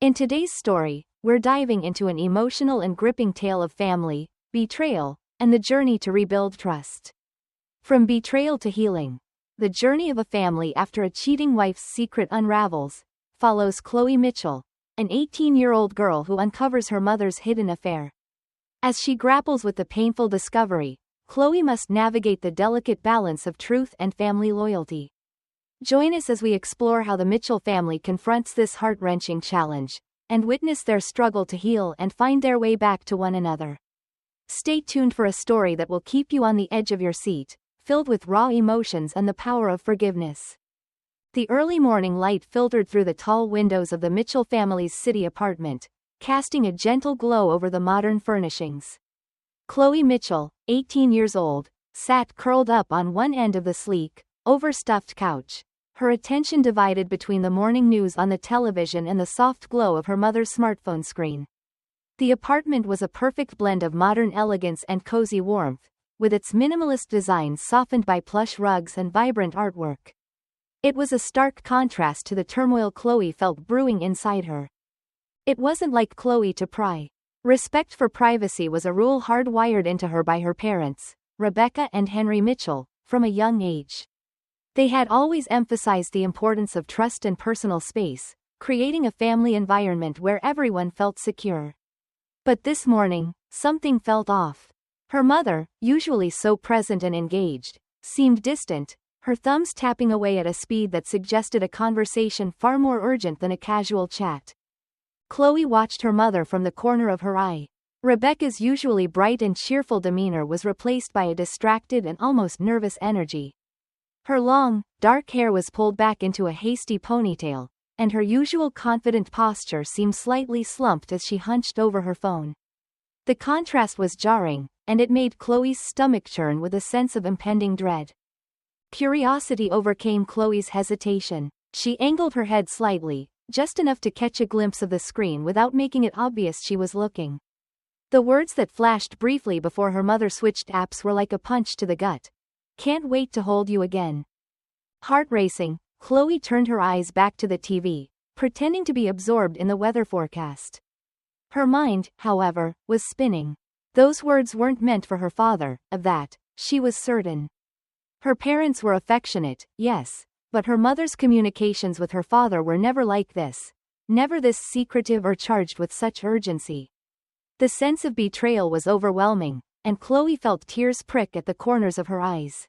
In today's story, we're diving into an emotional and gripping tale of family, betrayal, and the journey to rebuild trust. From betrayal to healing, the journey of a family after a cheating wife's secret unravels, follows Chloe Mitchell, an 18-year-old girl who uncovers her mother's hidden affair. As she grapples with the painful discovery, Chloe must navigate the delicate balance of truth and family loyalty. Join us as we explore how the Mitchell family confronts this heart-wrenching challenge, and witness their struggle to heal and find their way back to one another. Stay tuned for a story that will keep you on the edge of your seat, filled with raw emotions and the power of forgiveness. The early morning light filtered through the tall windows of the Mitchell family's city apartment, casting a gentle glow over the modern furnishings. Chloe Mitchell, 18 years old, sat curled up on one end of the sleek, overstuffed couch, her attention divided between the morning news on the television and the soft glow of her mother's smartphone screen. The apartment was a perfect blend of modern elegance and cozy warmth, with its minimalist design softened by plush rugs and vibrant artwork. It was a stark contrast to the turmoil Chloe felt brewing inside her. It wasn't like Chloe to pry. Respect for privacy was a rule hardwired into her by her parents, Rebecca and Henry Mitchell, from a young age. They had always emphasized the importance of trust and personal space, creating a family environment where everyone felt secure. But this morning, something felt off. Her mother, usually so present and engaged, seemed distant, her thumbs tapping away at a speed that suggested a conversation far more urgent than a casual chat. Chloe watched her mother from the corner of her eye. Rebecca's usually bright and cheerful demeanor was replaced by a distracted and almost nervous energy. Her long, dark hair was pulled back into a hasty ponytail, and her usual confident posture seemed slightly slumped as she hunched over her phone. The contrast was jarring, and it made Chloe's stomach churn with a sense of impending dread. Curiosity overcame Chloe's hesitation. She angled her head slightly, just enough to catch a glimpse of the screen without making it obvious she was looking. The words that flashed briefly before her mother switched apps were like a punch to the gut. "Can't wait to hold you again." Heart racing, Chloe turned her eyes back to the TV, pretending to be absorbed in the weather forecast. Her mind, however, was spinning. Those words weren't meant for her father, of that, she was certain. Her parents were affectionate, yes, but her mother's communications with her father were never like this, never this secretive or charged with such urgency. The sense of betrayal was overwhelming, and Chloe felt tears prick at the corners of her eyes.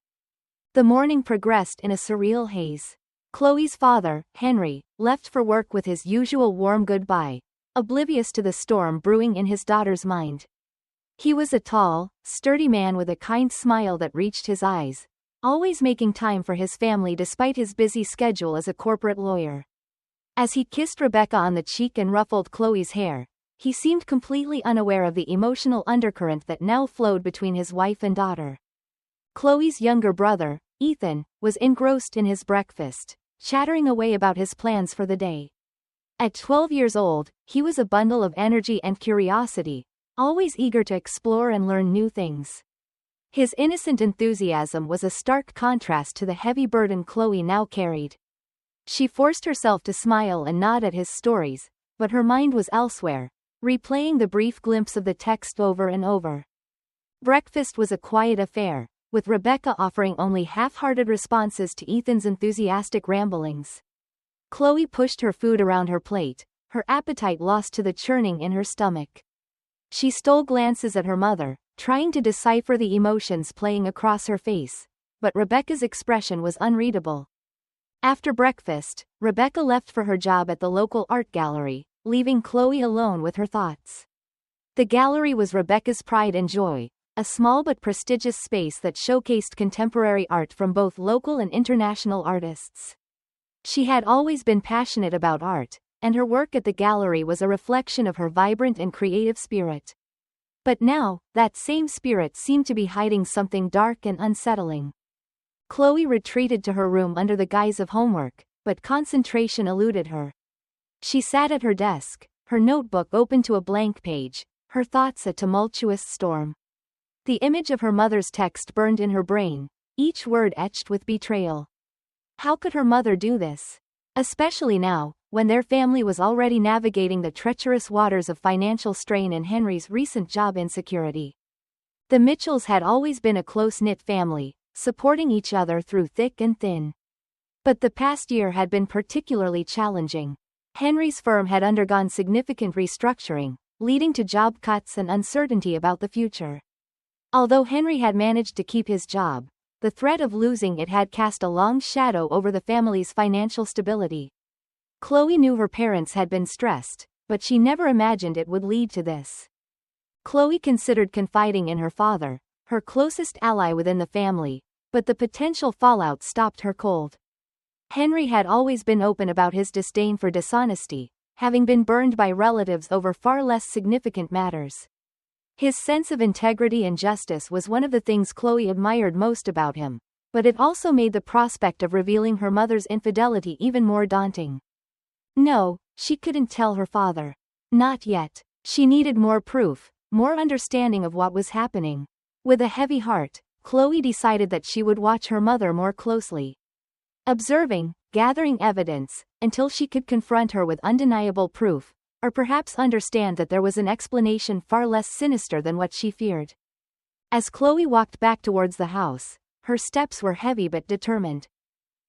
The morning progressed in a surreal haze. Chloe's father, Henry, left for work with his usual warm goodbye, oblivious to the storm brewing in his daughter's mind. He was a tall, sturdy man with a kind smile that reached his eyes, always making time for his family despite his busy schedule as a corporate lawyer. As he kissed Rebecca on the cheek and ruffled Chloe's hair, he seemed completely unaware of the emotional undercurrent that now flowed between his wife and daughter. Chloe's younger brother, Ethan, was engrossed in his breakfast, chattering away about his plans for the day. At 12 years old, he was a bundle of energy and curiosity, always eager to explore and learn new things. His innocent enthusiasm was a stark contrast to the heavy burden Chloe now carried. She forced herself to smile and nod at his stories, but her mind was elsewhere, replaying the brief glimpse of the text over and over. Breakfast was a quiet affair, with Rebecca offering only half-hearted responses to Ethan's enthusiastic ramblings. Chloe pushed her food around her plate, her appetite lost to the churning in her stomach. She stole glances at her mother, trying to decipher the emotions playing across her face, but Rebecca's expression was unreadable. After breakfast, Rebecca left for her job at the local art gallery, leaving Chloe alone with her thoughts. The gallery was Rebecca's pride and joy, a small but prestigious space that showcased contemporary art from both local and international artists. She had always been passionate about art, and her work at the gallery was a reflection of her vibrant and creative spirit. But now, that same spirit seemed to be hiding something dark and unsettling. Chloe retreated to her room under the guise of homework, but concentration eluded her. She sat at her desk, her notebook open to a blank page, her thoughts a tumultuous storm. The image of her mother's text burned in her brain, each word etched with betrayal. How could her mother do this? Especially now, when their family was already navigating the treacherous waters of financial strain and Henry's recent job insecurity. The Mitchells had always been a close-knit family, supporting each other through thick and thin. But the past year had been particularly challenging. Henry's firm had undergone significant restructuring, leading to job cuts and uncertainty about the future. Although Henry had managed to keep his job, the threat of losing it had cast a long shadow over the family's financial stability. Chloe knew her parents had been stressed, but she never imagined it would lead to this. Chloe considered confiding in her father, her closest ally within the family, but the potential fallout stopped her cold. Henry had always been open about his disdain for dishonesty, having been burned by relatives over far less significant matters. His sense of integrity and justice was one of the things Chloe admired most about him, but it also made the prospect of revealing her mother's infidelity even more daunting. No, she couldn't tell her father. Not yet. She needed more proof, more understanding of what was happening. With a heavy heart, Chloe decided that she would watch her mother more closely. Observing, gathering evidence, until she could confront her with undeniable proof, or perhaps understand that there was an explanation far less sinister than what she feared. As Chloe walked back towards the house, her steps were heavy but determined.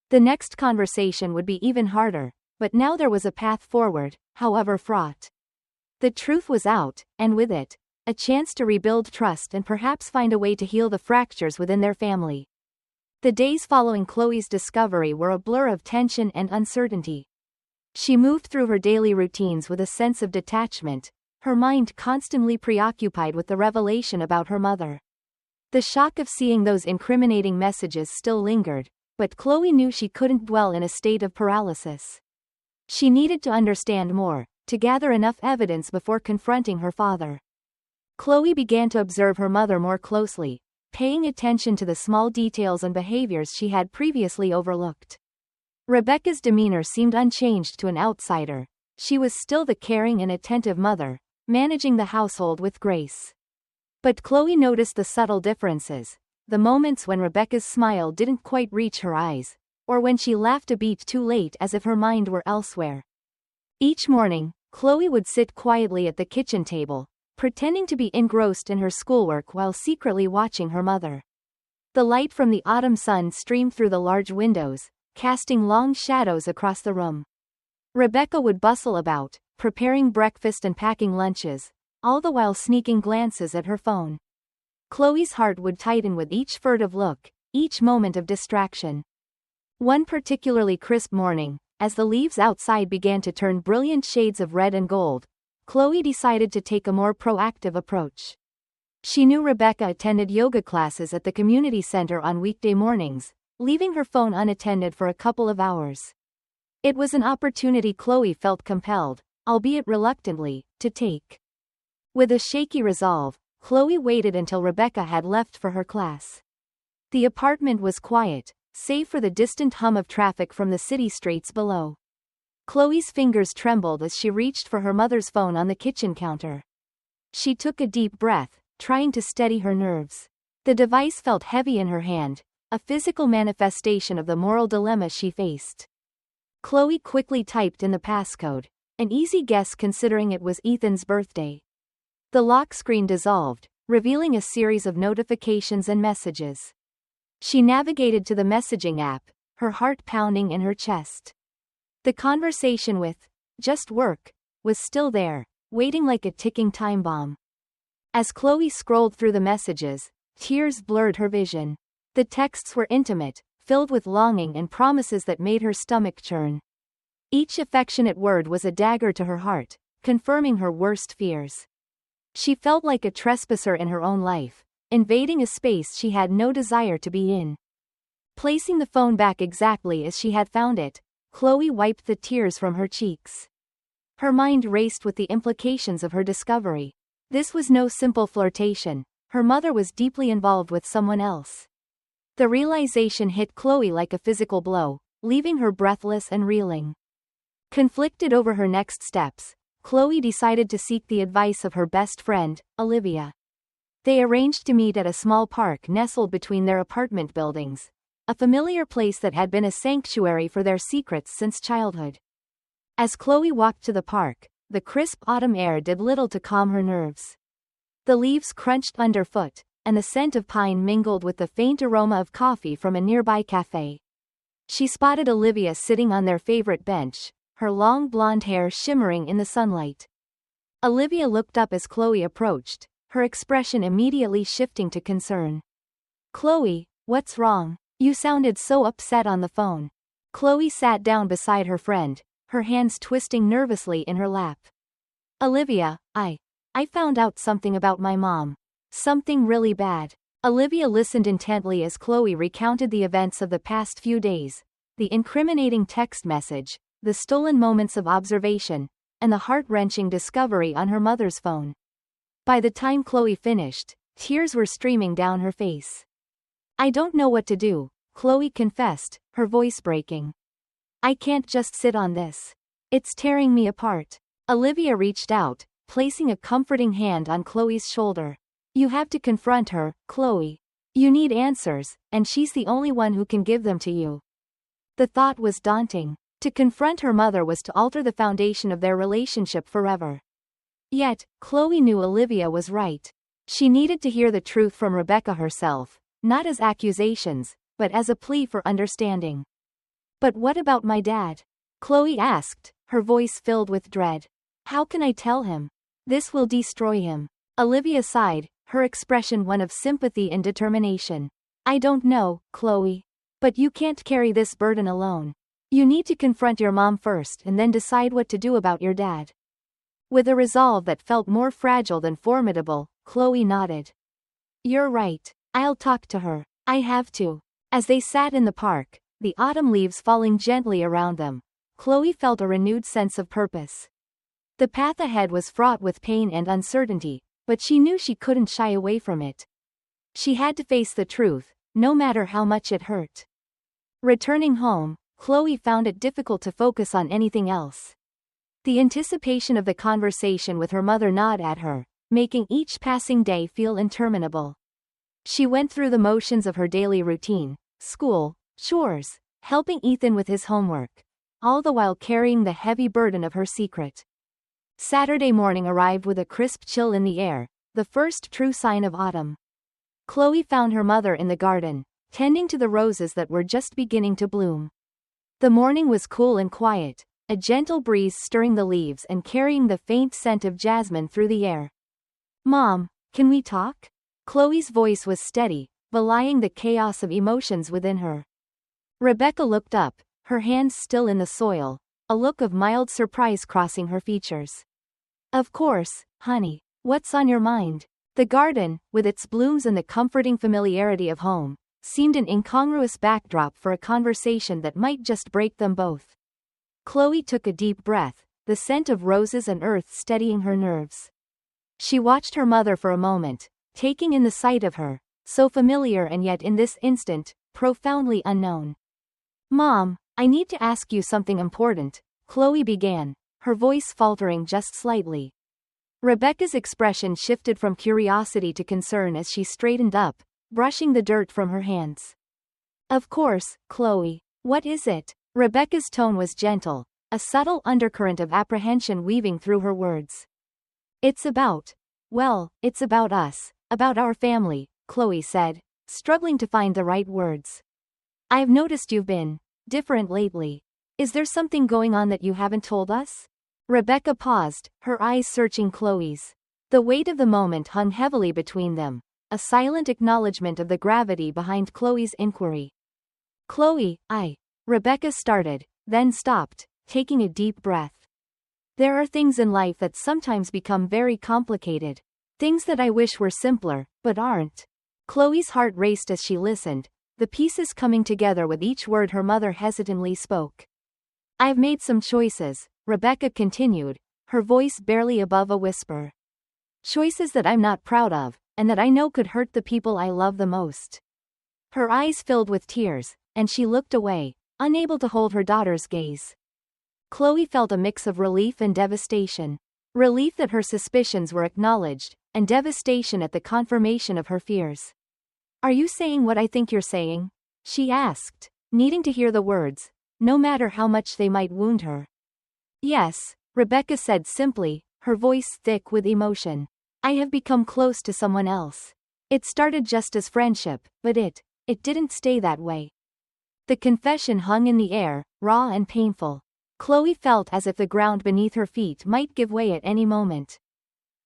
The next conversation would be even harder, but now there was a path forward, however fraught. The truth was out, and with it, a chance to rebuild trust and perhaps find a way to heal the fractures within their family. The days following Chloe's discovery were a blur of tension and uncertainty. She moved through her daily routines with a sense of detachment, her mind constantly preoccupied with the revelation about her mother. The shock of seeing those incriminating messages still lingered, but Chloe knew she couldn't dwell in a state of paralysis. She needed to understand more, to gather enough evidence before confronting her father. Chloe began to observe her mother more closely, paying attention to the small details and behaviors she had previously overlooked. Rebecca's demeanor seemed unchanged to an outsider. She was still the caring and attentive mother, managing the household with grace. But Chloe noticed the subtle differences, the moments when Rebecca's smile didn't quite reach her eyes, or when she laughed a beat too late as if her mind were elsewhere. Each morning, Chloe would sit quietly at the kitchen table, pretending to be engrossed in her schoolwork while secretly watching her mother. The light from the autumn sun streamed through the large windows, casting long shadows across the room. Rebecca would bustle about, preparing breakfast and packing lunches, all the while sneaking glances at her phone. Chloe's heart would tighten with each furtive look, each moment of distraction. One particularly crisp morning, as the leaves outside began to turn brilliant shades of red and gold, Chloe decided to take a more proactive approach. She knew Rebecca attended yoga classes at the community center on weekday mornings, leaving her phone unattended for a couple of hours. It was an opportunity Chloe felt compelled, albeit reluctantly, to take. With a shaky resolve, Chloe waited until Rebecca had left for her class. The apartment was quiet, save for the distant hum of traffic from the city streets below. Chloe's fingers trembled as she reached for her mother's phone on the kitchen counter. She took a deep breath, trying to steady her nerves. The device felt heavy in her hand, a physical manifestation of the moral dilemma she faced. Chloe quickly typed in the passcode, an easy guess considering it was Ethan's birthday. The lock screen dissolved, revealing a series of notifications and messages. She navigated to the messaging app, her heart pounding in her chest. The conversation with, "Just work," was still there, waiting like a ticking time bomb. As Chloe scrolled through the messages, tears blurred her vision. The texts were intimate, filled with longing and promises that made her stomach churn. Each affectionate word was a dagger to her heart, confirming her worst fears. She felt like a trespasser in her own life, invading a space she had no desire to be in. Placing the phone back exactly as she had found it, Chloe wiped the tears from her cheeks. Her mind raced with the implications of her discovery. This was no simple flirtation. Her mother was deeply involved with someone else. The realization hit Chloe like a physical blow, leaving her breathless and reeling. Conflicted over her next steps, Chloe decided to seek the advice of her best friend, Olivia. They arranged to meet at a small park nestled between their apartment buildings, a familiar place that had been a sanctuary for their secrets since childhood. As Chloe walked to the park, the crisp autumn air did little to calm her nerves. The leaves crunched underfoot, and the scent of pine mingled with the faint aroma of coffee from a nearby cafe. She spotted Olivia sitting on their favorite bench, her long blonde hair shimmering in the sunlight. Olivia looked up as Chloe approached, her expression immediately shifting to concern. "Chloe, what's wrong? You sounded so upset on the phone." Chloe sat down beside her friend, her hands twisting nervously in her lap. "Olivia, I found out something about my mom. Something really bad." Olivia listened intently as Chloe recounted the events of the past few days, the incriminating text message, the stolen moments of observation, and the heart-wrenching discovery on her mother's phone. By the time Chloe finished, tears were streaming down her face. "I don't know what to do," Chloe confessed, her voice breaking. "I can't just sit on this. It's tearing me apart." Olivia reached out, placing a comforting hand on Chloe's shoulder. "You have to confront her, Chloe. You need answers, and she's the only one who can give them to you." The thought was daunting. To confront her mother was to alter the foundation of their relationship forever. Yet, Chloe knew Olivia was right. She needed to hear the truth from Rebecca herself, not as accusations, but as a plea for understanding. "But what about my dad?" Chloe asked, her voice filled with dread. "How can I tell him? This will destroy him." Olivia sighed, her expression one of sympathy and determination. "I don't know, Chloe. But you can't carry this burden alone. You need to confront your mom first and then decide what to do about your dad." With a resolve that felt more fragile than formidable, Chloe nodded. "You're right. I'll talk to her. I have to." As they sat in the park, the autumn leaves falling gently around them, Chloe felt a renewed sense of purpose. The path ahead was fraught with pain and uncertainty, but she knew she couldn't shy away from it. She had to face the truth, no matter how much it hurt. Returning home, Chloe found it difficult to focus on anything else. The anticipation of the conversation with her mother gnawed at her, making each passing day feel interminable. She went through the motions of her daily routine, school, chores, helping Ethan with his homework, all the while carrying the heavy burden of her secret. Saturday morning arrived with a crisp chill in the air, the first true sign of autumn. Chloe found her mother in the garden, tending to the roses that were just beginning to bloom. The morning was cool and quiet, a gentle breeze stirring the leaves and carrying the faint scent of jasmine through the air. "Mom, can we talk?" Chloe's voice was steady, belying the chaos of emotions within her. Rebecca looked up, her hands still in the soil, a look of mild surprise crossing her features. "Of course, honey. What's on your mind?" The garden, with its blooms and the comforting familiarity of home, seemed an incongruous backdrop for a conversation that might just break them both. Chloe took a deep breath, the scent of roses and earth steadying her nerves. She watched her mother for a moment, taking in the sight of her, so familiar and yet in this instant, profoundly unknown. "Mom, I need to ask you something important," Chloe began, her voice faltering just slightly. Rebecca's expression shifted from curiosity to concern as she straightened up, brushing the dirt from her hands. "Of course, Chloe. What is it?" Rebecca's tone was gentle, a subtle undercurrent of apprehension weaving through her words. It's about us, about our family," Chloe said, struggling to find the right words. "I've noticed you've been different lately. Is there something going on that you haven't told us?" Rebecca paused, her eyes searching Chloe's. The weight of the moment hung heavily between them, a silent acknowledgement of the gravity behind Chloe's inquiry. "Chloe, Rebecca started, then stopped, taking a deep breath. "There are things in life that sometimes become very complicated. Things that I wish were simpler, but aren't." Chloe's heart raced as she listened, the pieces coming together with each word her mother hesitantly spoke. "I've made some choices," Rebecca continued, her voice barely above a whisper. "Choices that I'm not proud of, and that I know could hurt the people I love the most." Her eyes filled with tears, and she looked away, unable to hold her daughter's gaze. Chloe felt a mix of relief and devastation. Relief that her suspicions were acknowledged, and devastation at the confirmation of her fears. "Are you saying what I think you're saying?" she asked, needing to hear the words, no matter how much they might wound her. Yes, Rebecca said simply, her voice thick with emotion. I have become close to someone else. It started just as friendship, but it didn't stay that way. The confession hung in the air, raw and painful. Chloe felt as if the ground beneath her feet might give way at any moment.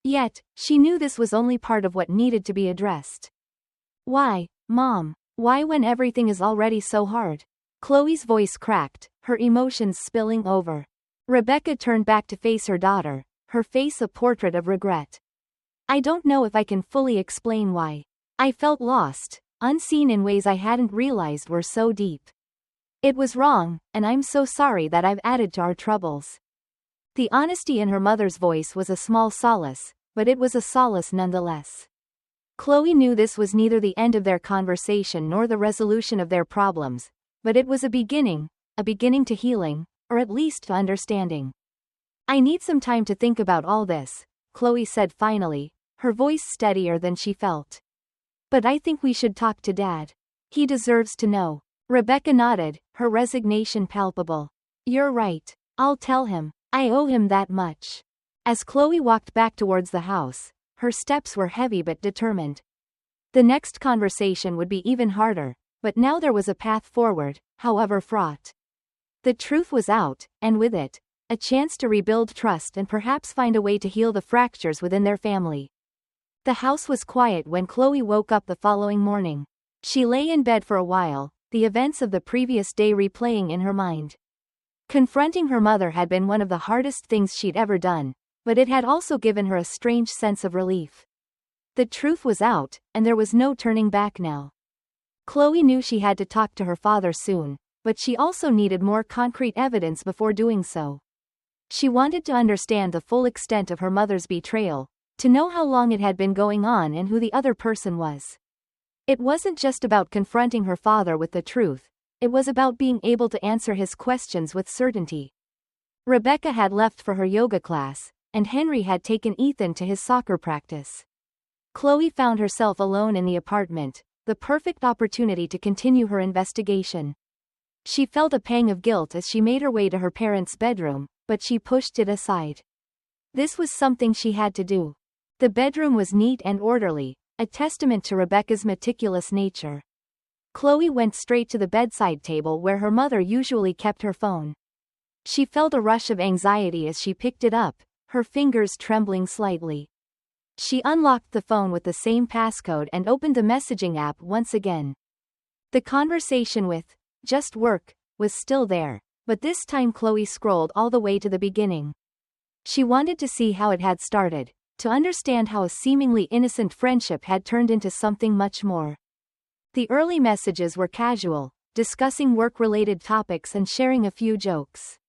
Yet, she knew this was only part of what needed to be addressed. Why, Mom? Why when everything is already so hard? Chloe's voice cracked, her emotions spilling over. Rebecca turned back to face her daughter, her face a portrait of regret. I don't know if I can fully explain why. I felt lost, unseen in ways I hadn't realized were so deep. It was wrong, and I'm so sorry that I've added to our troubles. The honesty in her mother's voice was a small solace, but it was a solace nonetheless. Chloe knew this was neither the end of their conversation nor the resolution of their problems, but it was a beginning to healing, or at least to understanding. I need some time to think about all this, Chloe said finally, her voice steadier than she felt. But I think we should talk to Dad. He deserves to know. Rebecca nodded, her resignation palpable. You're right. I'll tell him. I owe him that much. As Chloe walked back towards the house, her steps were heavy but determined. The next conversation would be even harder, but now there was a path forward, however fraught. The truth was out, and with it, a chance to rebuild trust and perhaps find a way to heal the fractures within their family. The house was quiet when Chloe woke up the following morning. She lay in bed for a while, the events of the previous day replaying in her mind. Confronting her mother had been one of the hardest things she'd ever done, but it had also given her a strange sense of relief. The truth was out, and there was no turning back now. Chloe knew she had to talk to her father soon, but she also needed more concrete evidence before doing so. She wanted to understand the full extent of her mother's betrayal, to know how long it had been going on and who the other person was. It wasn't just about confronting her father with the truth, it was about being able to answer his questions with certainty. Rebecca had left for her yoga class, and Henry had taken Ethan to his soccer practice. Chloe found herself alone in the apartment, the perfect opportunity to continue her investigation. She felt a pang of guilt as she made her way to her parents' bedroom, but she pushed it aside. This was something she had to do. The bedroom was neat and orderly, a testament to Rebecca's meticulous nature. Chloe went straight to the bedside table where her mother usually kept her phone. She felt a rush of anxiety as she picked it up, her fingers trembling slightly. She unlocked the phone with the same passcode and opened the messaging app once again. The conversation with "just work" was still there, but this time Chloe scrolled all the way to the beginning. She wanted to see how it had started, to understand how a seemingly innocent friendship had turned into something much more. The early messages were casual, discussing work-related topics and sharing a few jokes.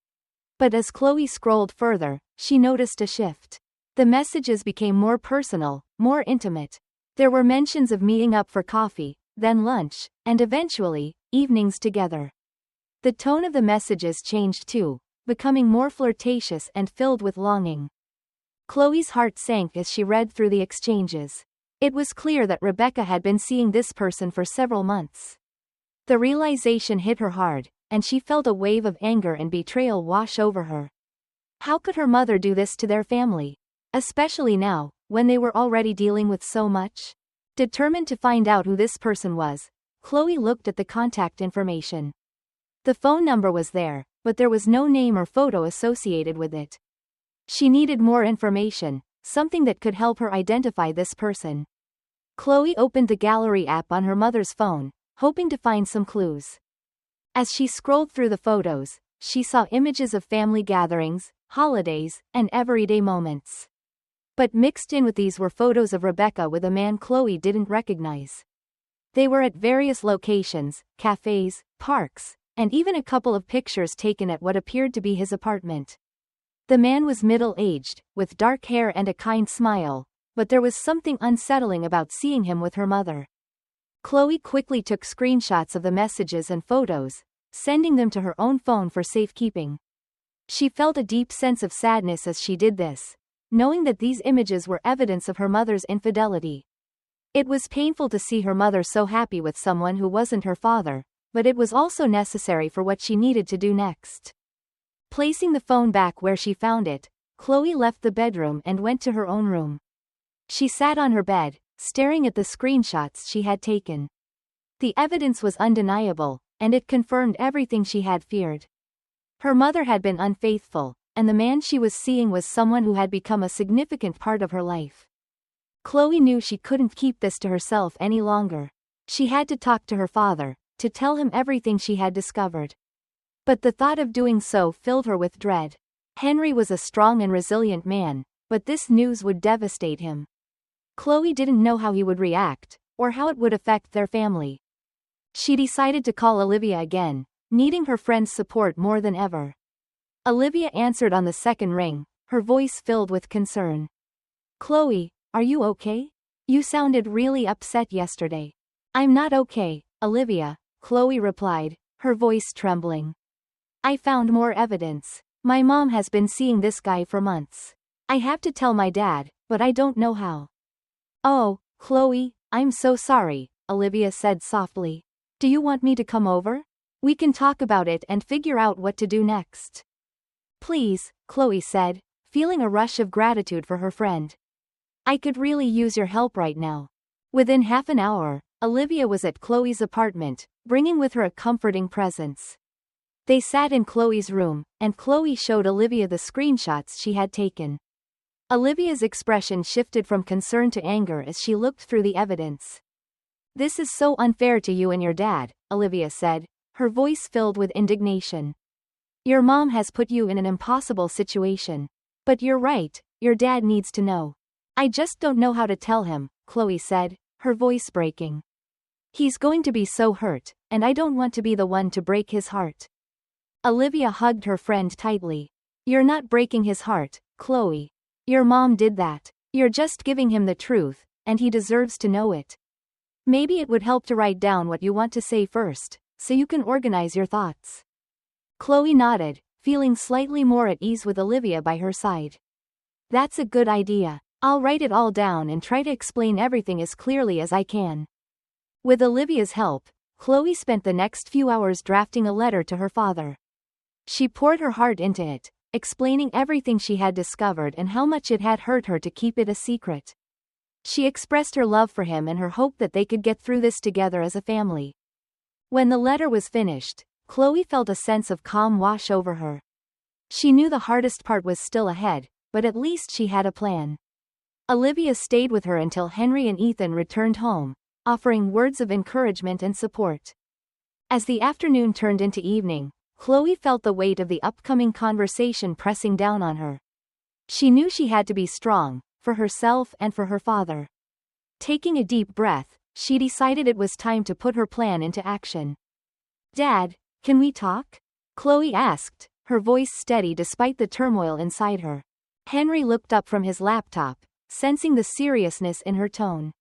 But as Chloe scrolled further, she noticed a shift. The messages became more personal, more intimate. There were mentions of meeting up for coffee, then lunch, and eventually, evenings together. The tone of the messages changed too, becoming more flirtatious and filled with longing. Chloe's heart sank as she read through the exchanges. It was clear that Rebecca had been seeing this person for several months. The realization hit her hard, and she felt a wave of anger and betrayal wash over her. How could her mother do this to their family? Especially now, when they were already dealing with so much? Determined to find out who this person was, Chloe looked at the contact information. The phone number was there, but there was no name or photo associated with it. She needed more information, something that could help her identify this person. Chloe opened the gallery app on her mother's phone, hoping to find some clues. As she scrolled through the photos, she saw images of family gatherings, holidays, and everyday moments. But mixed in with these were photos of Rebecca with a man Chloe didn't recognize. They were at various locations, cafes, parks, and even a couple of pictures taken at what appeared to be his apartment. The man was middle-aged, with dark hair and a kind smile, but there was something unsettling about seeing him with her mother. Chloe quickly took screenshots of the messages and photos, sending them to her own phone for safekeeping. She felt a deep sense of sadness as she did this, knowing that these images were evidence of her mother's infidelity. It was painful to see her mother so happy with someone who wasn't her father, but it was also necessary for what she needed to do next. Placing the phone back where she found it, Chloe left the bedroom and went to her own room. She sat on her bed, staring at the screenshots she had taken. The evidence was undeniable, and it confirmed everything she had feared. Her mother had been unfaithful, and the man she was seeing was someone who had become a significant part of her life. Chloe knew she couldn't keep this to herself any longer. She had to talk to her father, to tell him everything she had discovered. But the thought of doing so filled her with dread. Henry was a strong and resilient man, but this news would devastate him. Chloe didn't know how he would react, or how it would affect their family. She decided to call Olivia again, needing her friend's support more than ever. Olivia answered on the second ring, her voice filled with concern. "Chloe, are you okay? You sounded really upset yesterday." "I'm not okay, Olivia," Chloe replied, her voice trembling. "I found more evidence. My mom has been seeing this guy for months. I have to tell my dad, but I don't know how." "Oh, Chloe, I'm so sorry," Olivia said softly. "Do you want me to come over? We can talk about it and figure out what to do next." "Please," Chloe said, feeling a rush of gratitude for her friend. "I could really use your help right now." Within half an hour, Olivia was at Chloe's apartment, bringing with her a comforting presence. They sat in Chloe's room, and Chloe showed Olivia the screenshots she had taken. Olivia's expression shifted from concern to anger as she looked through the evidence. "This is so unfair to you and your dad," Olivia said, her voice filled with indignation. "Your mom has put you in an impossible situation. But you're right, your dad needs to know." "I just don't know how to tell him," Chloe said, her voice breaking. "He's going to be so hurt, and I don't want to be the one to break his heart." Olivia hugged her friend tightly. "You're not breaking his heart, Chloe. Your mom did that. You're just giving him the truth, and he deserves to know it. Maybe it would help to write down what you want to say first, so you can organize your thoughts." Chloe nodded, feeling slightly more at ease with Olivia by her side. "That's a good idea. I'll write it all down and try to explain everything as clearly as I can." With Olivia's help, Chloe spent the next few hours drafting a letter to her father. She poured her heart into it, explaining everything she had discovered and how much it had hurt her to keep it a secret. She expressed her love for him and her hope that they could get through this together as a family. When the letter was finished, Chloe felt a sense of calm wash over her. She knew the hardest part was still ahead, but at least she had a plan. Olivia stayed with her until Henry and Ethan returned home, offering words of encouragement and support. As the afternoon turned into evening, Chloe felt the weight of the upcoming conversation pressing down on her. She knew she had to be strong, for herself and for her father. Taking a deep breath, she decided it was time to put her plan into action. "Dad, can we talk?" Chloe asked, her voice steady despite the turmoil inside her. Henry looked up from his laptop, sensing the seriousness in her tone.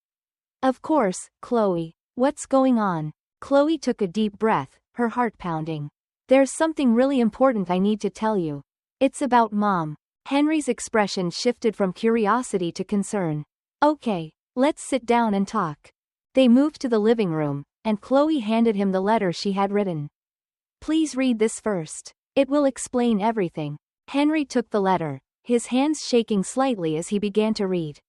"Of course, Chloe. What's going on?" Chloe took a deep breath, her heart pounding. "There's something really important I need to tell you. It's about Mom." Henry's expression shifted from curiosity to concern. "Okay, let's sit down and talk." They moved to the living room, and Chloe handed him the letter she had written. "Please read this first. It will explain everything." Henry took the letter, his hands shaking slightly as he began to read.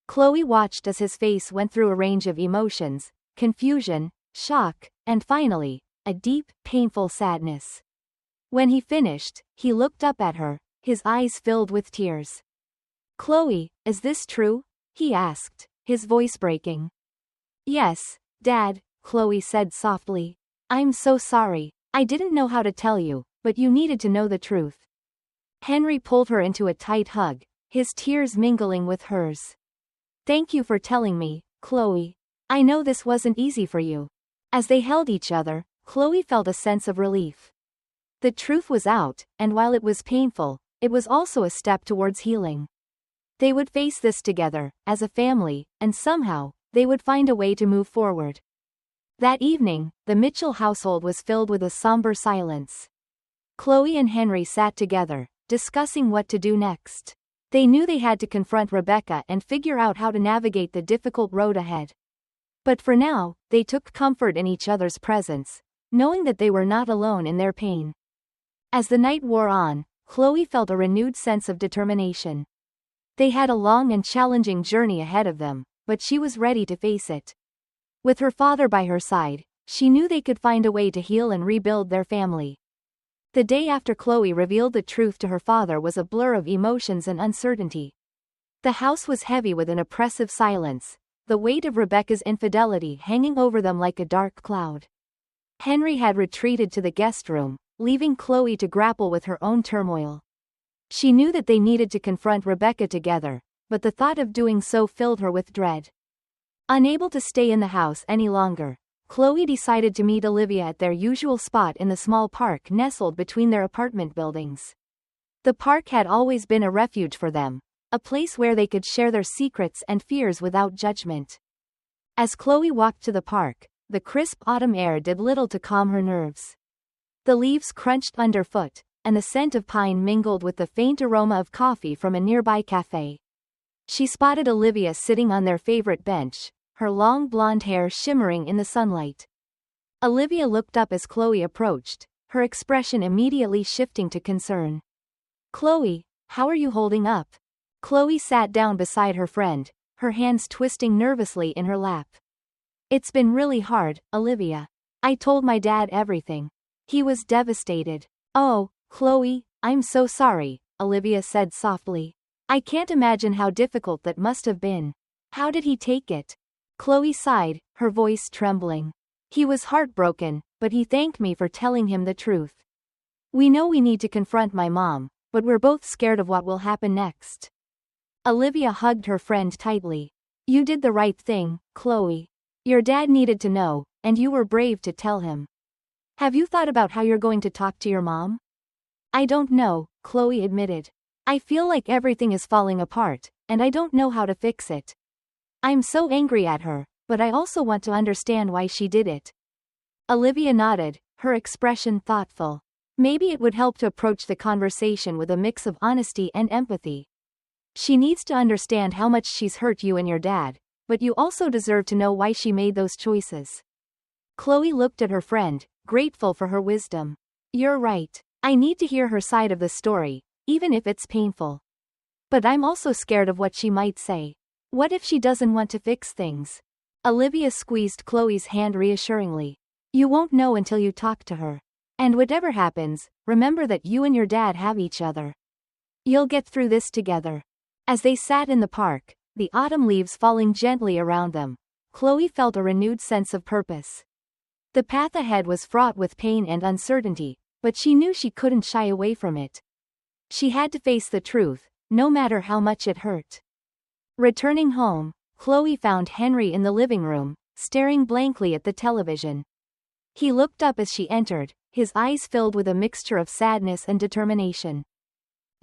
Chloe watched as his face went through a range of emotions: confusion, shock, and finally, a deep, painful sadness. When he finished, he looked up at her, his eyes filled with tears. "Chloe, is this true?" he asked, his voice breaking. "Yes, Dad," Chloe said softly. "I'm so sorry. I didn't know how to tell you, but you needed to know the truth." Henry pulled her into a tight hug, his tears mingling with hers. "Thank you for telling me, Chloe. I know this wasn't easy for you." As they held each other, Chloe felt a sense of relief. The truth was out, and while it was painful, it was also a step towards healing. They would face this together, as a family, and somehow, they would find a way to move forward. That evening, the Mitchell household was filled with a somber silence. Chloe and Henry sat together, discussing what to do next. They knew they had to confront Rebecca and figure out how to navigate the difficult road ahead. But for now, they took comfort in each other's presence, knowing that they were not alone in their pain. As the night wore on, Chloe felt a renewed sense of determination. They had a long and challenging journey ahead of them, but she was ready to face it. With her father by her side, she knew they could find a way to heal and rebuild their family. The day after Chloe revealed the truth to her father was a blur of emotions and uncertainty. The house was heavy with an oppressive silence, the weight of Rebecca's infidelity hanging over them like a dark cloud. Henry had retreated to the guest room, leaving Chloe to grapple with her own turmoil. She knew that they needed to confront Rebecca together, but the thought of doing so filled her with dread. Unable to stay in the house any longer, Chloe decided to meet Olivia at their usual spot in the small park nestled between their apartment buildings. The park had always been a refuge for them, a place where they could share their secrets and fears without judgment. As Chloe walked to the park, the crisp autumn air did little to calm her nerves. The leaves crunched underfoot, and the scent of pine mingled with the faint aroma of coffee from a nearby cafe. She spotted Olivia sitting on their favorite bench, her long blonde hair shimmering in the sunlight. Olivia looked up as Chloe approached, her expression immediately shifting to concern. "Chloe, how are you holding up?" Chloe sat down beside her friend, her hands twisting nervously in her lap. "It's been really hard, Olivia. I told my dad everything. He was devastated." "Oh, Chloe, I'm so sorry," Olivia said softly. "I can't imagine how difficult that must have been. How did he take it?" Chloe sighed, her voice trembling. "He was heartbroken, but he thanked me for telling him the truth. We know we need to confront my mom, but we're both scared of what will happen next." Olivia hugged her friend tightly. "You did the right thing, Chloe. Your dad needed to know, and you were brave to tell him. Have you thought about how you're going to talk to your mom?" "I don't know," Chloe admitted. "I feel like everything is falling apart, and I don't know how to fix it. I'm so angry at her, but I also want to understand why she did it." Olivia nodded, her expression thoughtful. Maybe it would help to approach the conversation with a mix of honesty and empathy. "She needs to understand how much she's hurt you and your dad, but you also deserve to know why she made those choices." Chloe looked at her friend, grateful for her wisdom. "You're right. I need to hear her side of the story, even if it's painful. But I'm also scared of what she might say. What if she doesn't want to fix things?" Olivia squeezed Chloe's hand reassuringly. "You won't know until you talk to her. And whatever happens, remember that you and your dad have each other. You'll get through this together." As they sat in the park, the autumn leaves falling gently around them, Chloe felt a renewed sense of purpose. The path ahead was fraught with pain and uncertainty, but she knew she couldn't shy away from it. She had to face the truth, no matter how much it hurt. Returning home, Chloe found Henry in the living room, staring blankly at the television. He looked up as she entered, his eyes filled with a mixture of sadness and determination.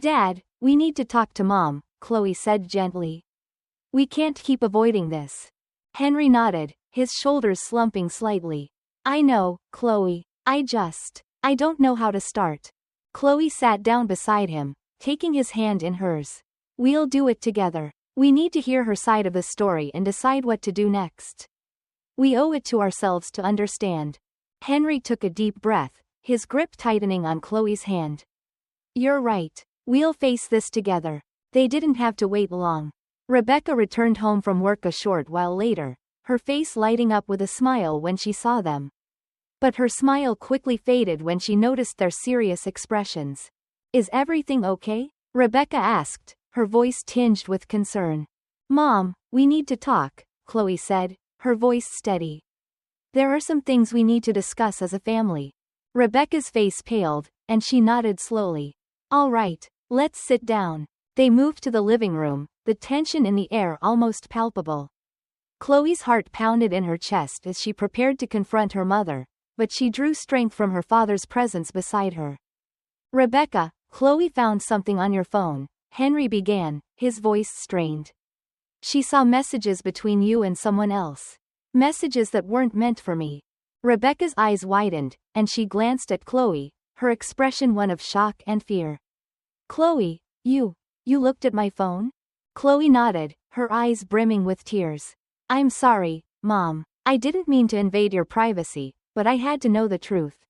"Dad, we need to talk to Mom," Chloe said gently. "We can't keep avoiding this." Henry nodded, his shoulders slumping slightly. "I know, Chloe. I don't know how to start." Chloe sat down beside him, taking his hand in hers. "We'll do it together. We need to hear her side of the story and decide what to do next. We owe it to ourselves to understand." Henry took a deep breath, his grip tightening on Chloe's hand. "You're right. We'll face this together." They didn't have to wait long. Rebecca returned home from work a short while later, her face lighting up with a smile when she saw them. But her smile quickly faded when she noticed their serious expressions. "Is everything okay?" Rebecca asked, her voice tinged with concern. "Mom, we need to talk," Chloe said, her voice steady. "There are some things we need to discuss as a family." Rebecca's face paled, and she nodded slowly. "All right, let's sit down." They moved to the living room, the tension in the air almost palpable. Chloe's heart pounded in her chest as she prepared to confront her mother, but she drew strength from her father's presence beside her. "Rebecca, Chloe found something on your phone," Henry began, his voice strained. "She saw messages between you and someone else. Messages that weren't meant for me." Rebecca's eyes widened, and she glanced at Chloe, her expression one of shock and fear. "Chloe, you looked at my phone?" Chloe nodded, her eyes brimming with tears. "I'm sorry, Mom. I didn't mean to invade your privacy, but I had to know the truth.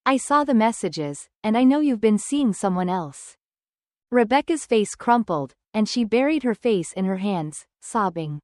I saw the messages, and I know you've been seeing someone else. Rebecca's face crumpled, and she buried her face in her hands, sobbing.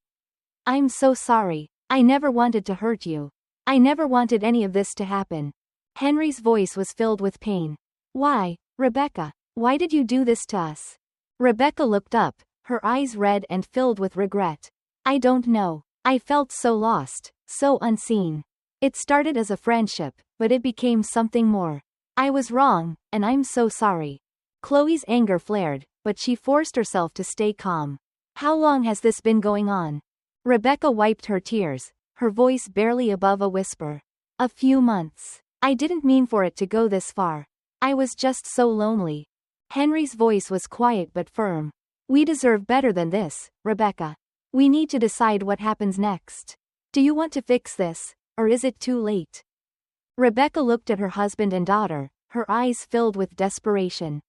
I'm so sorry. I never wanted to hurt you. I never wanted any of this to happen. Henry's voice was filled with pain. Why, Rebecca? Why did you do this to us? Rebecca looked up, her eyes red and filled with regret. I don't know. I felt so lost, so unseen. It started as a friendship, but it became something more. I was wrong, and I'm so sorry. Chloe's anger flared, but she forced herself to stay calm. How long has this been going on? Rebecca wiped her tears, her voice barely above a whisper. A few months. I didn't mean for it to go this far. I was just so lonely. Henry's voice was quiet but firm. We deserve better than this, Rebecca. We need to decide what happens next. Do you want to fix this, or is it too late? Rebecca looked at her husband and daughter, her eyes filled with desperation.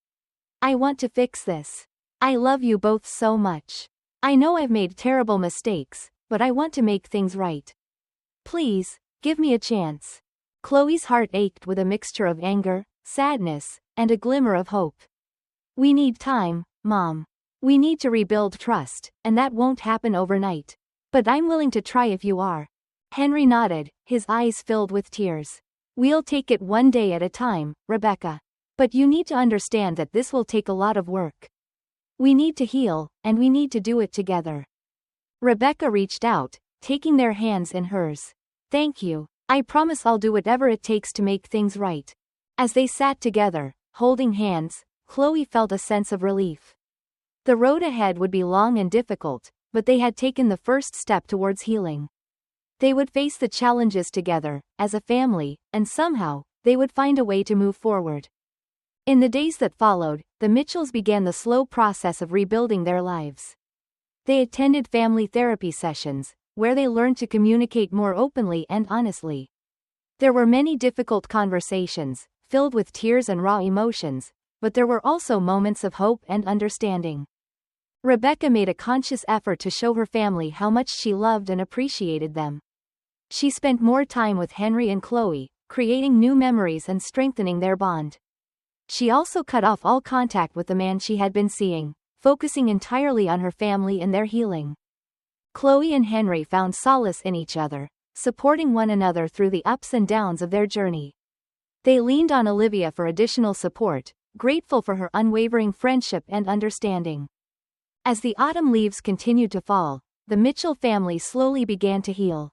I want to fix this. I love you both so much. I know I've made terrible mistakes, but I want to make things right. Please, give me a chance. Chloe's heart ached with a mixture of anger, sadness, and a glimmer of hope. We need time, Mom. We need to rebuild trust, and that won't happen overnight. But I'm willing to try if you are. Henry nodded, his eyes filled with tears. We'll take it one day at a time, Rebecca. But you need to understand that this will take a lot of work. We need to heal, and we need to do it together. Rebecca reached out, taking their hands in hers. Thank you. I promise I'll do whatever it takes to make things right. As they sat together, holding hands, Chloe felt a sense of relief. The road ahead would be long and difficult, but they had taken the first step towards healing. They would face the challenges together, as a family, and somehow, they would find a way to move forward. In the days that followed, the Mitchells began the slow process of rebuilding their lives. They attended family therapy sessions, where they learned to communicate more openly and honestly. There were many difficult conversations, filled with tears and raw emotions, but there were also moments of hope and understanding. Rebecca made a conscious effort to show her family how much she loved and appreciated them. She spent more time with Henry and Chloe, creating new memories and strengthening their bond. She also cut off all contact with the man she had been seeing, focusing entirely on her family and their healing. Chloe and Henry found solace in each other, supporting one another through the ups and downs of their journey. They leaned on Olivia for additional support, grateful for her unwavering friendship and understanding. As the autumn leaves continued to fall, the Mitchell family slowly began to heal.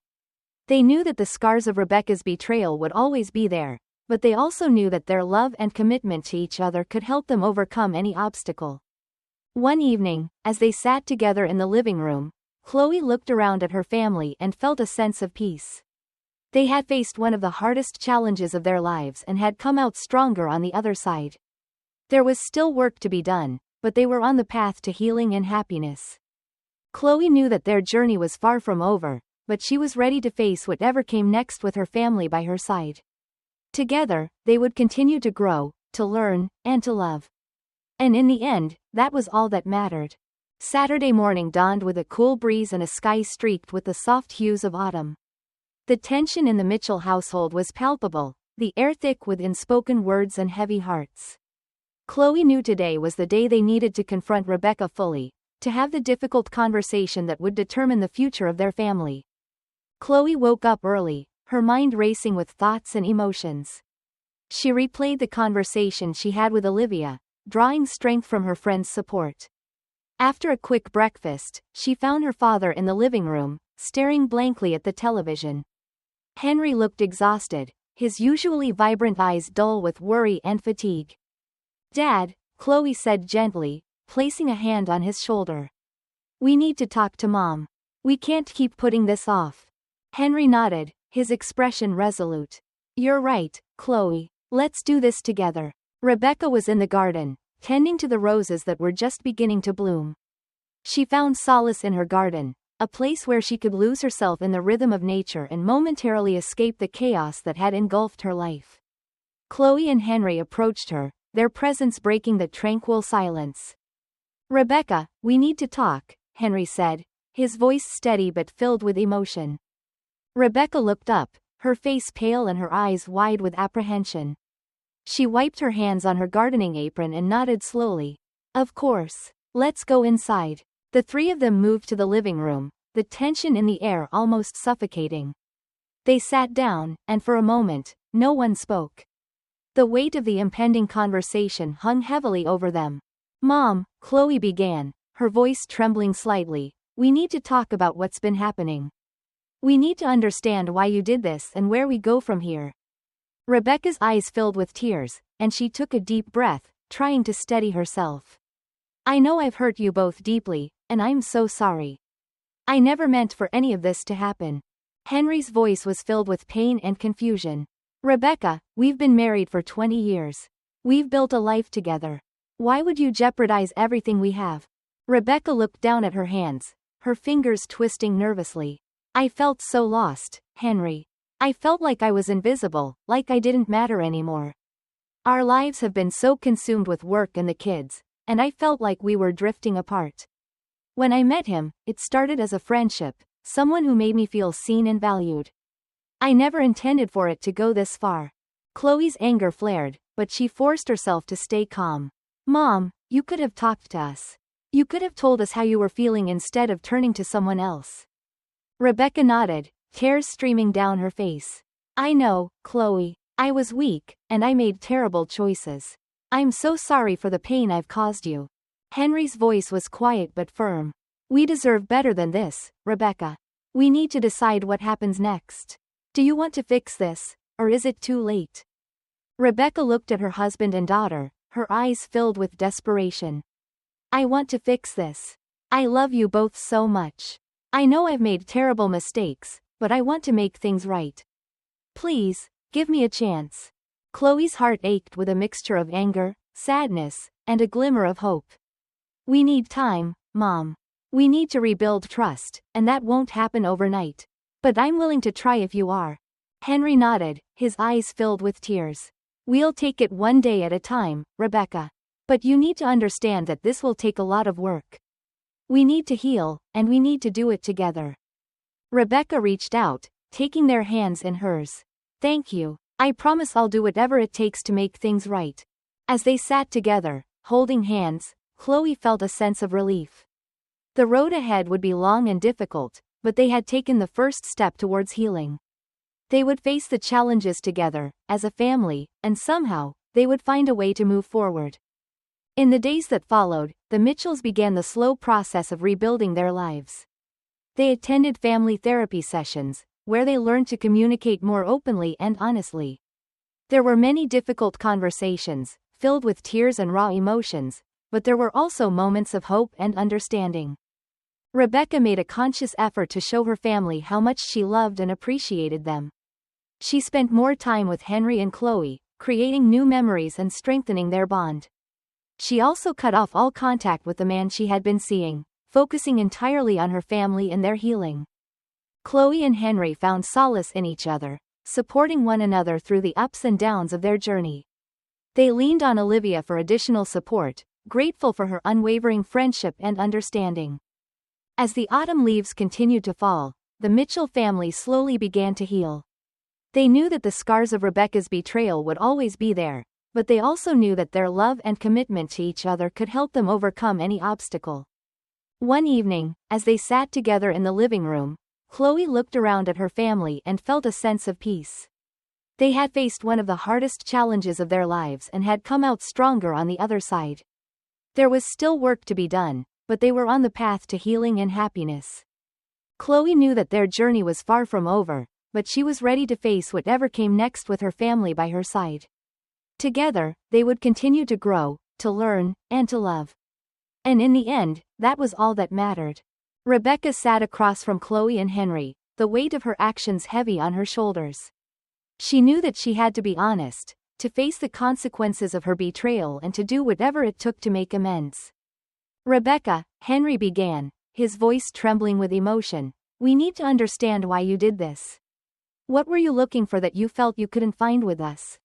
They knew that the scars of Rebecca's betrayal would always be there, but they also knew that their love and commitment to each other could help them overcome any obstacle. One evening, as they sat together in the living room, Chloe looked around at her family and felt a sense of peace. They had faced one of the hardest challenges of their lives and had come out stronger on the other side. There was still work to be done, but they were on the path to healing and happiness. Chloe knew that their journey was far from over, but she was ready to face whatever came next with her family by her side. Together, they would continue to grow, to learn, and to love. And in the end, that was all that mattered. Saturday morning dawned with a cool breeze and a sky streaked with the soft hues of autumn. The tension in the Mitchell household was palpable, the air thick with unspoken words and heavy hearts. Chloe knew today was the day they needed to confront Rebecca fully, to have the difficult conversation that would determine the future of their family. Chloe woke up early, her mind racing with thoughts and emotions. She replayed the conversation she had with Olivia, drawing strength from her friend's support. After a quick breakfast, she found her father in the living room, staring blankly at the television. Henry looked exhausted, his usually vibrant eyes dull with worry and fatigue. Dad, Chloe said gently, placing a hand on his shoulder. We need to talk to Mom. We can't keep putting this off. Henry nodded, his expression resolute. You're right, Chloe. Let's do this together. Rebecca was in the garden, tending to the roses that were just beginning to bloom. She found solace in her garden, a place where she could lose herself in the rhythm of nature and momentarily escape the chaos that had engulfed her life. Chloe and Henry approached her, their presence breaking the tranquil silence. Rebecca, we need to talk, Henry said, his voice steady but filled with emotion. Rebecca looked up, her face pale and her eyes wide with apprehension. She wiped her hands on her gardening apron and nodded slowly. Of course. Let's go inside. The three of them moved to the living room, the tension in the air almost suffocating. They sat down, and for a moment, no one spoke. The weight of the impending conversation hung heavily over them. Mom, Chloe began, her voice trembling slightly, we need to talk about what's been happening. We need to understand why you did this and where we go from here. Rebecca's eyes filled with tears, and she took a deep breath, trying to steady herself. I know I've hurt you both deeply, and I'm so sorry. I never meant for any of this to happen. Henry's voice was filled with pain and confusion. Rebecca, we've been married for 20 years. We've built a life together. Why would you jeopardize everything we have? Rebecca looked down at her hands, her fingers twisting nervously. I felt so lost, Henry. I felt like I was invisible, like I didn't matter anymore. Our lives have been so consumed with work and the kids, and I felt like we were drifting apart. When I met him, it started as a friendship, someone who made me feel seen and valued. I never intended for it to go this far. Chloe's anger flared, but she forced herself to stay calm. Mom, you could have talked to us. You could have told us how you were feeling instead of turning to someone else. Rebecca nodded, tears streaming down her face. I know, Chloe. I was weak, and I made terrible choices. I'm so sorry for the pain I've caused you. Henry's voice was quiet but firm. We deserve better than this, Rebecca. We need to decide what happens next. Do you want to fix this, or is it too late? Rebecca looked at her husband and daughter, her eyes filled with desperation. I want to fix this. I love you both so much. I know I've made terrible mistakes, but I want to make things right. Please, give me a chance. Chloe's heart ached with a mixture of anger, sadness, and a glimmer of hope. We need time, Mom. We need to rebuild trust, and that won't happen overnight. But I'm willing to try if you are. Henry nodded, his eyes filled with tears. We'll take it one day at a time, Rebecca. But you need to understand that this will take a lot of work. We need to heal, and we need to do it together. Rebecca reached out, taking their hands in hers. Thank you. I promise I'll do whatever it takes to make things right. As they sat together, holding hands, Chloe felt a sense of relief. The road ahead would be long and difficult, but they had taken the first step towards healing. They would face the challenges together, as a family, and somehow, they would find a way to move forward. In the days that followed, the Mitchells began the slow process of rebuilding their lives. They attended family therapy sessions, where they learned to communicate more openly and honestly. There were many difficult conversations, filled with tears and raw emotions, but there were also moments of hope and understanding. Rebecca made a conscious effort to show her family how much she loved and appreciated them. She spent more time with Henry and Chloe, creating new memories and strengthening their bond. She also cut off all contact with the man she had been seeing, focusing entirely on her family and their healing. Chloe and Henry found solace in each other, supporting one another through the ups and downs of their journey. They leaned on Olivia for additional support, grateful for her unwavering friendship and understanding. As the autumn leaves continued to fall, the Mitchell family slowly began to heal. They knew that the scars of Rebecca's betrayal would always be there, but they also knew that their love and commitment to each other could help them overcome any obstacle. One evening, as they sat together in the living room, Chloe looked around at her family and felt a sense of peace. They had faced one of the hardest challenges of their lives and had come out stronger on the other side. There was still work to be done, but they were on the path to healing and happiness. Chloe knew that their journey was far from over, but she was ready to face whatever came next with her family by her side. Together, they would continue to grow, to learn, and to love. And in the end, that was all that mattered. Rebecca sat across from Chloe and Henry, the weight of her actions heavy on her shoulders. She knew that she had to be honest, to face the consequences of her betrayal and to do whatever it took to make amends. Rebecca, Henry began, his voice trembling with emotion, we need to understand why you did this. What were you looking for that you felt you couldn't find with us?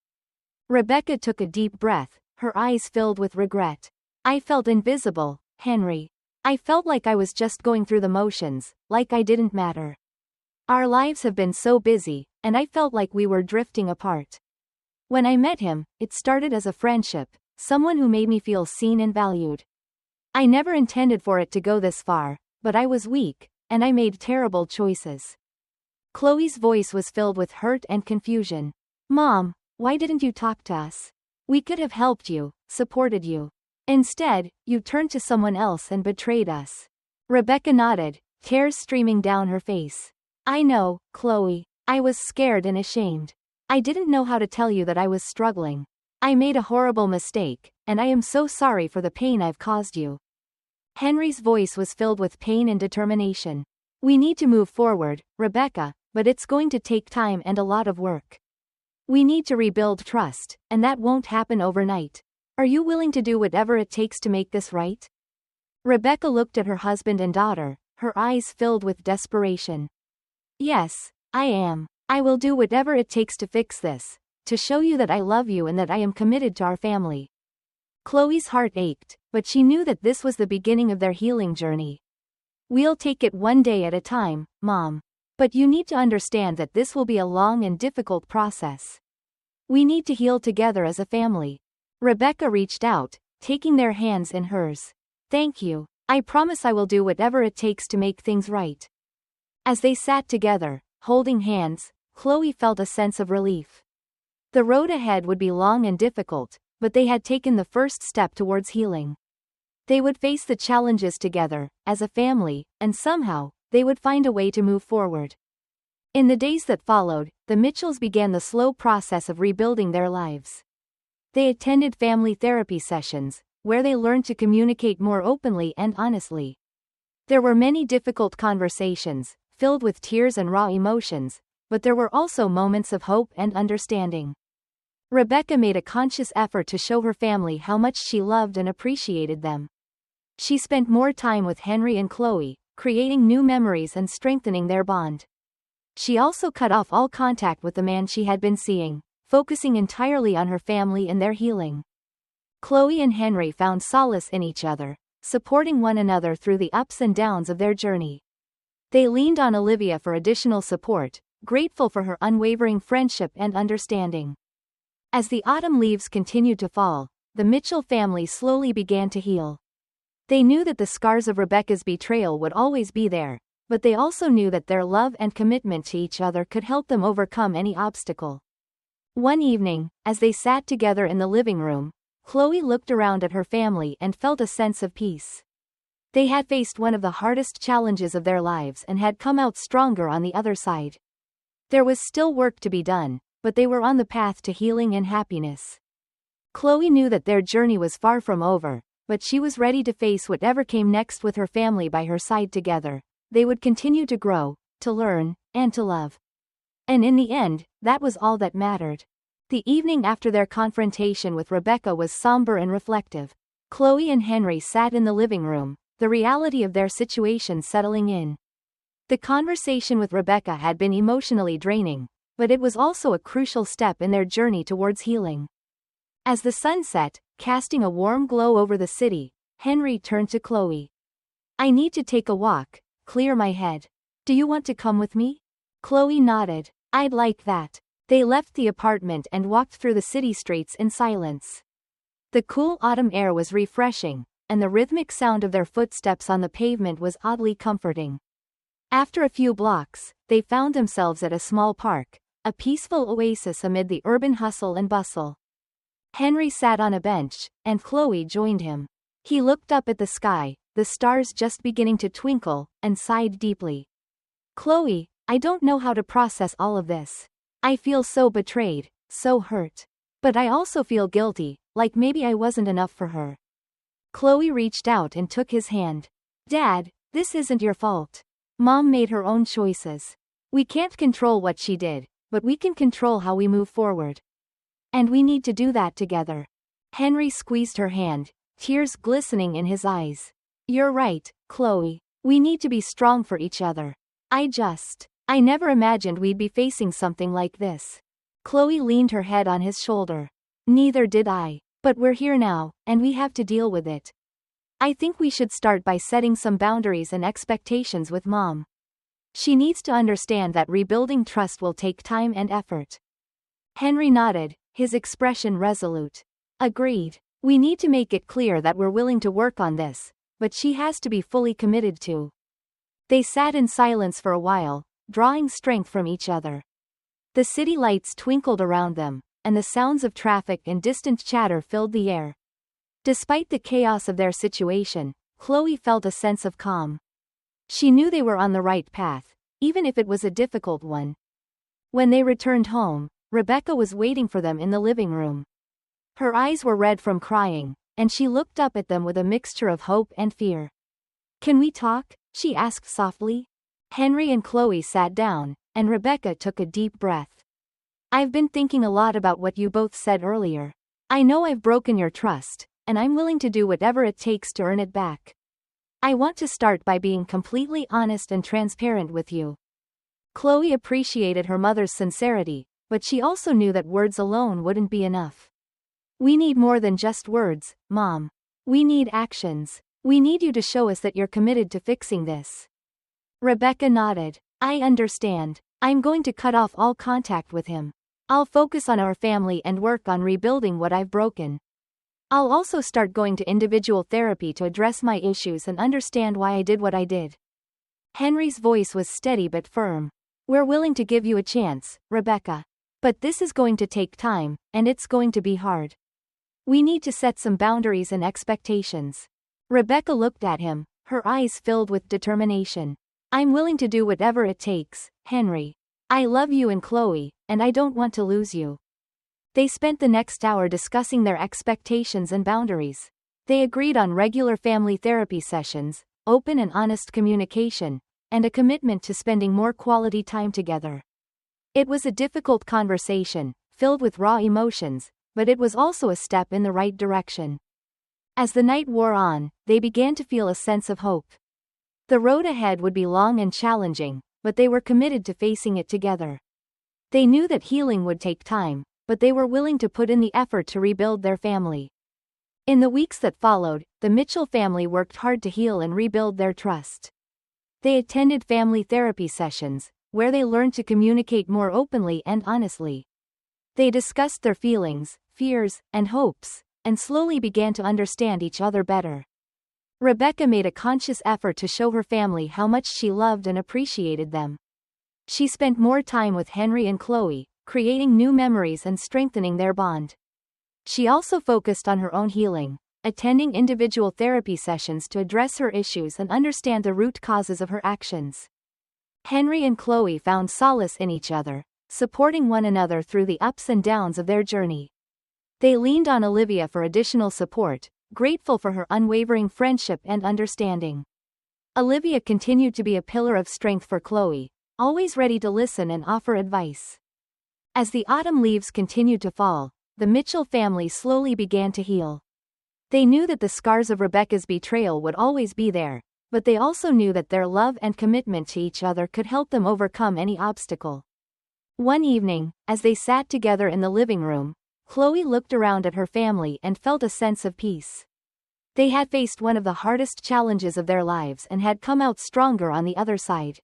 Rebecca took a deep breath, her eyes filled with regret. I felt invisible, Henry. I felt like I was just going through the motions, like I didn't matter. Our lives have been so busy, and I felt like we were drifting apart. When I met him, it started as a friendship, someone who made me feel seen and valued. I never intended for it to go this far, but I was weak, and I made terrible choices. Chloe's voice was filled with hurt and confusion. Mom, why didn't you talk to us? We could have helped you, supported you. Instead, you turned to someone else and betrayed us. Rebecca nodded, tears streaming down her face. I know, Chloe. I was scared and ashamed. I didn't know how to tell you that I was struggling. I made a horrible mistake, and I am so sorry for the pain I've caused you. Henry's voice was filled with pain and determination. We need to move forward, Rebecca, but it's going to take time and a lot of work. We need to rebuild trust, and that won't happen overnight. Are you willing to do whatever it takes to make this right? Rebecca looked at her husband and daughter, her eyes filled with desperation. Yes, I am. I will do whatever it takes to fix this, to show you that I love you and that I am committed to our family. Chloe's heart ached, but she knew that this was the beginning of their healing journey. We'll take it one day at a time, Mom. But you need to understand that this will be a long and difficult process. We need to heal together as a family. Rebecca reached out, taking their hands in hers. Thank you. I promise I will do whatever it takes to make things right. As they sat together, holding hands, Chloe felt a sense of relief. The road ahead would be long and difficult, but they had taken the first step towards healing. They would face the challenges together, as a family, and somehow, they would find a way to move forward. In the days that followed, the Mitchells began the slow process of rebuilding their lives. They attended family therapy sessions, where they learned to communicate more openly and honestly. There were many difficult conversations, filled with tears and raw emotions, but there were also moments of hope and understanding. Rebecca made a conscious effort to show her family how much she loved and appreciated them. She spent more time with Henry and Chloe, creating new memories and strengthening their bond. She also cut off all contact with the man she had been seeing, focusing entirely on her family and their healing. Chloe and Henry found solace in each other, supporting one another through the ups and downs of their journey. They leaned on Olivia for additional support, grateful for her unwavering friendship and understanding. As the autumn leaves continued to fall, the Mitchell family slowly began to heal. They knew that the scars of Rebecca's betrayal would always be there, but they also knew that their love and commitment to each other could help them overcome any obstacle. One evening, as they sat together in the living room, Chloe looked around at her family and felt a sense of peace. They had faced one of the hardest challenges of their lives and had come out stronger on the other side. There was still work to be done, but they were on the path to healing and happiness. Chloe knew that their journey was far from over, but she was ready to face whatever came next with her family by her side together. They would continue to grow, to learn, and to love. And in the end, that was all that mattered. The evening after their confrontation with Rebecca was somber and reflective. Chloe and Henry sat in the living room, the reality of their situation settling in. The conversation with Rebecca had been emotionally draining, but it was also a crucial step in their journey towards healing. As the sun set, casting a warm glow over the city, Henry turned to Chloe. I need to take a walk, clear my head. Do you want to come with me? Chloe nodded. I'd like that. They left the apartment and walked through the city streets in silence. The cool autumn air was refreshing, and the rhythmic sound of their footsteps on the pavement was oddly comforting. After a few blocks, they found themselves at a small park, a peaceful oasis amid the urban hustle and bustle. Henry sat on a bench, and Chloe joined him. He looked up at the sky, the stars just beginning to twinkle, and sighed deeply. Chloe, I don't know how to process all of this. I feel so betrayed, so hurt. But I also feel guilty, like maybe I wasn't enough for her. Chloe reached out and took his hand. Dad, this isn't your fault. Mom made her own choices. We can't control what she did, but we can control how we move forward. And we need to do that together. Henry squeezed her hand, tears glistening in his eyes. You're right, Chloe. We need to be strong for each other. I never imagined we'd be facing something like this. Chloe leaned her head on his shoulder. Neither did I. But we're here now, and we have to deal with it. I think we should start by setting some boundaries and expectations with Mom. She needs to understand that rebuilding trust will take time and effort. Henry nodded, his expression resolute. Agreed. We need to make it clear that we're willing to work on this, but she has to be fully committed to. They sat in silence for a while, drawing strength from each other. The city lights twinkled around them, and the sounds of traffic and distant chatter filled the air. Despite the chaos of their situation, Chloe felt a sense of calm. She knew they were on the right path, even if it was a difficult one. When they returned home, Rebecca was waiting for them in the living room. Her eyes were red from crying, and she looked up at them with a mixture of hope and fear. "Can we talk?" she asked softly. Henry and Chloe sat down, and Rebecca took a deep breath. "I've been thinking a lot about what you both said earlier. I know I've broken your trust, and I'm willing to do whatever it takes to earn it back. I want to start by being completely honest and transparent with you." Chloe appreciated her mother's sincerity, but she also knew that words alone wouldn't be enough. "We need more than just words, Mom. We need actions. We need you to show us that you're committed to fixing this." Rebecca nodded. "I understand. I'm going to cut off all contact with him. I'll focus on our family and work on rebuilding what I've broken. I'll also start going to individual therapy to address my issues and understand why I did what I did." Henry's voice was steady but firm. "We're willing to give you a chance, Rebecca. But this is going to take time, and it's going to be hard. We need to set some boundaries and expectations." Rebecca looked at him, her eyes filled with determination. "I'm willing to do whatever it takes, Henry. I love you and Chloe, and I don't want to lose you." They spent the next hour discussing their expectations and boundaries. They agreed on regular family therapy sessions, open and honest communication, and a commitment to spending more quality time together. It was a difficult conversation, filled with raw emotions, but it was also a step in the right direction. As the night wore on, they began to feel a sense of hope. The road ahead would be long and challenging, but they were committed to facing it together. They knew that healing would take time, but they were willing to put in the effort to rebuild their family. In the weeks that followed, the Mitchell family worked hard to heal and rebuild their trust. They attended family therapy sessions, where they learned to communicate more openly and honestly. They discussed their feelings, fears, and hopes, and slowly began to understand each other better. Rebecca made a conscious effort to show her family how much she loved and appreciated them. She spent more time with Henry and Chloe, creating new memories and strengthening their bond. She also focused on her own healing, attending individual therapy sessions to address her issues and understand the root causes of her actions. Henry and Chloe found solace in each other, supporting one another through the ups and downs of their journey. They leaned on Olivia for additional support, grateful for her unwavering friendship and understanding. Olivia continued to be a pillar of strength for Chloe, always ready to listen and offer advice. As the autumn leaves continued to fall, the Mitchell family slowly began to heal. They knew that the scars of Rebecca's betrayal would always be there, but they also knew that their love and commitment to each other could help them overcome any obstacle. One evening, as they sat together in the living room, Chloe looked around at her family and felt a sense of peace. They had faced one of the hardest challenges of their lives and had come out stronger on the other side.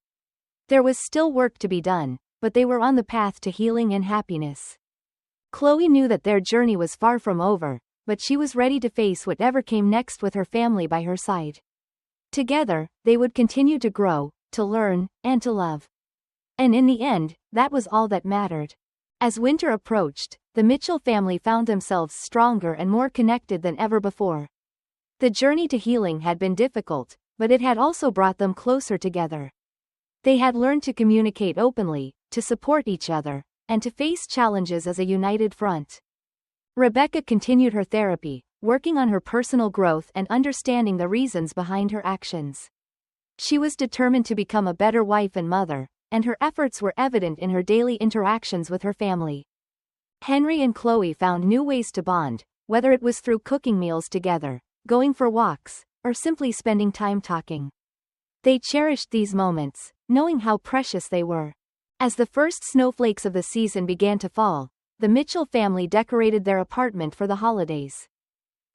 There was still work to be done, but they were on the path to healing and happiness. Chloe knew that their journey was far from over, but she was ready to face whatever came next with her family by her side. Together, they would continue to grow, to learn, and to love. And in the end, that was all that mattered. As winter approached, the Mitchell family found themselves stronger and more connected than ever before. The journey to healing had been difficult, but it had also brought them closer together. They had learned to communicate openly, to support each other, and to face challenges as a united front. Rebecca continued her therapy, working on her personal growth and understanding the reasons behind her actions. She was determined to become a better wife and mother, and her efforts were evident in her daily interactions with her family. Henry and Chloe found new ways to bond, whether it was through cooking meals together, going for walks, or simply spending time talking. They cherished these moments, knowing how precious they were. As the first snowflakes of the season began to fall, the Mitchell family decorated their apartment for the holidays.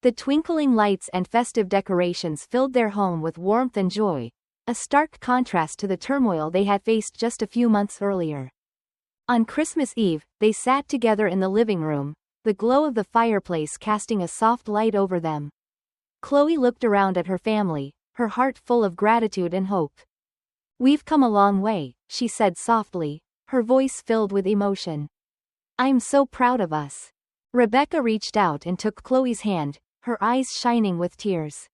The twinkling lights and festive decorations filled their home with warmth and joy, a stark contrast to the turmoil they had faced just a few months earlier. On Christmas Eve, they sat together in the living room, the glow of the fireplace casting a soft light over them. Chloe looked around at her family, her heart full of gratitude and hope. "We've come a long way," she said softly, her voice filled with emotion. "I'm so proud of us." Rebecca reached out and took Chloe's hand, her eyes shining with tears.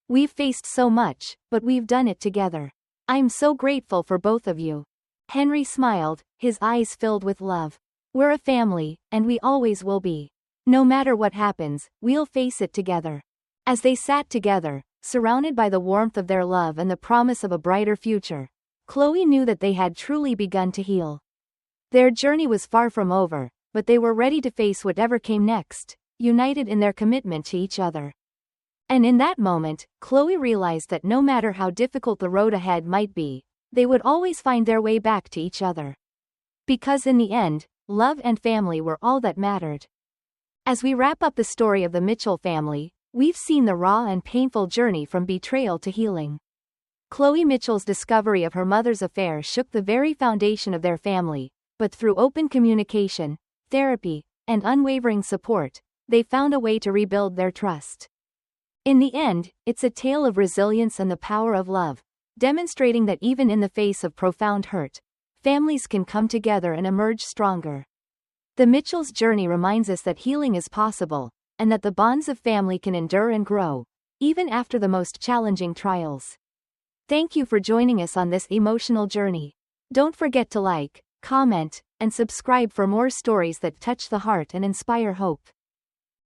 "We've faced so much, but we've done it together. I'm so grateful for both of you." Henry smiled, his eyes filled with love. "We're a family, and we always will be. No matter what happens, we'll face it together." As they sat together, surrounded by the warmth of their love and the promise of a brighter future, Chloe knew that they had truly begun to heal. Their journey was far from over, but they were ready to face whatever came next, united in their commitment to each other. And in that moment, Chloe realized that no matter how difficult the road ahead might be, they would always find their way back to each other. Because in the end, love and family were all that mattered. As we wrap up the story of the Mitchell family, we've seen the raw and painful journey from betrayal to healing. Chloe Mitchell's discovery of her mother's affair shook the very foundation of their family, but through open communication, therapy, and unwavering support, they found a way to rebuild their trust. In the end, it's a tale of resilience and the power of love, demonstrating that even in the face of profound hurt, families can come together and emerge stronger. The Mitchells' journey reminds us that healing is possible, and that the bonds of family can endure and grow, even after the most challenging trials. Thank you for joining us on this emotional journey. Don't forget to like, comment, and subscribe for more stories that touch the heart and inspire hope.